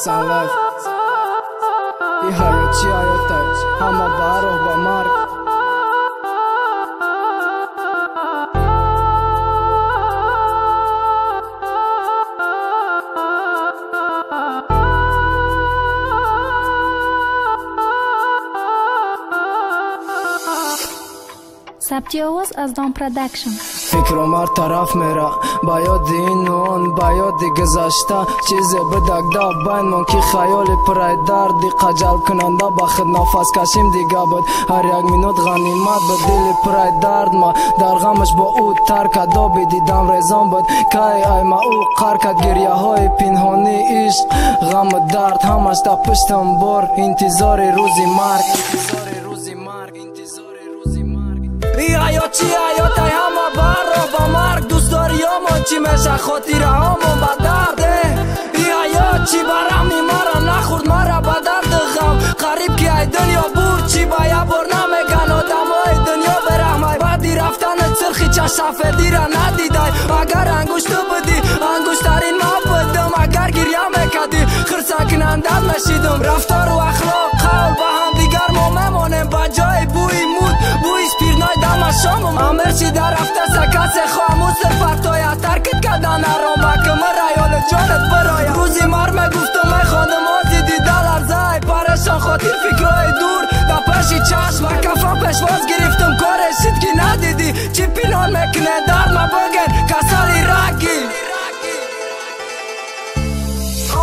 Sun Life I hayochi ayotai Hama baro ba mark ثبتی آواز از دام پرودکشن. فکر مر طرف میره با یاد این اون با یاد گذشته چیزی بدک دا بینمون که خیال پرای دردی قجل کننده با خود نفس کشیم دیگه بود هر یک مینوت غنیمت بود دل پرای درد ما در غمش با او ترک دا دیدم رزان بود که ای ما او قرکت گریه های پنهانی عشق غم درد همش تا پشتم بار انتظار روزی مرگ hayochi ayotai hama baro ba mark دوست داری همون چی میشه خاطره همون با درده hayochi برمی مرا نخورد مرا با درد غم قریب که ای دنیا بود چی با یه بار نمیگن آدم های دنیا برحمای بعدی رفتن سرخی چه سفیدی را ندیدای اگر انگوشتو بدی انگوشترین ما بدم اگر گریه میکدی خرسه کنندت نشیدم رفتار و اخلاق قول با هم دیگر ما میمانیم با جای بوی مود بوی سپیرنای دم شامم امرچی در رفته سکس خاموش صرفتای ترکت کردن ارام کمر ریال جانت برای روزی مر میگفتم ای خانم آزیدی دل ارزای پرشان خاطر فکرهای دور در پشی چشم و کفا پشواز گرفتم کارشید که ندیدی چی پینان میکنه درد ما بگن کسالی رگی روزی مر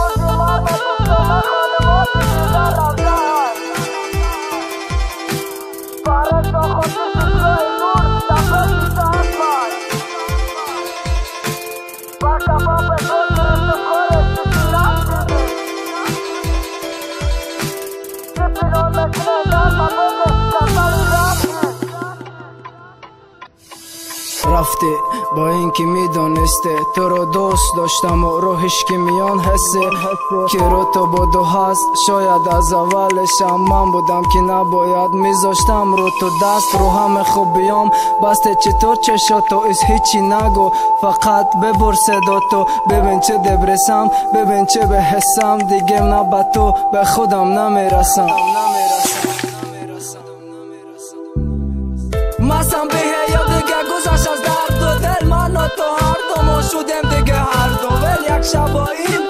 میگفتم ای خانم آزیدی دل ارزای پرشان خاطر فکرهای دور در پشی چشم و کفا پشواز گرفتم کارشید که ندیدی چی پینان میکنه درد ما بگن کسالی رگی رفته با اینکه میدونسته تو رو دوست داشتم و روحش که میان حسه که رو تو بود و هست شاید از اولش هم من بودم که نباید میذاشتم رو تو دست رو همه خوبیام بسته چطور چشاتو از هیچی نگو فقط ببر صداتو ببین چه دبرسم ببین چه بحسم دیگه نه به تو به خودم نمیرسم مسم به یا دیگه گذشت از درد و دل من و تو هر دو ما شدیم دیگه هر دو ول یک شب با این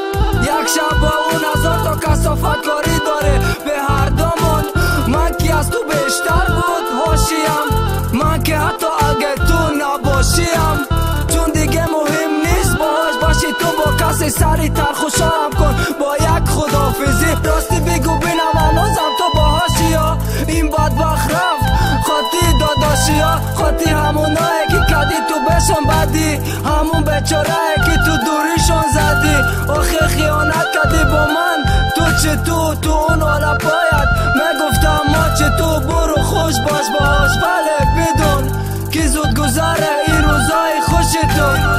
یک شب با اون هزار تا کثافت کاری داره به هر دومون من که از تو بیشتر بود هوشیم من که حتی اگه تو نباشیم چون دیگه مهم نیست باهاش باشی تو با کسی سری تر خوشحالم کن با یک خداحافظی راستی بگو بینم هنوزم تو باهاشی یا این بدبخت رفت خاطی داداشی ها خاطی همونایی که کدی تو بشن بدی همون بیچاره‌ای که تو دوریشون زدی آخه خیانت کدی با من تو چه تو اون حالا پایت میگفتم ما چه تو برو خوش باش باش ولی بدون که زود گذره این روزای خوش تو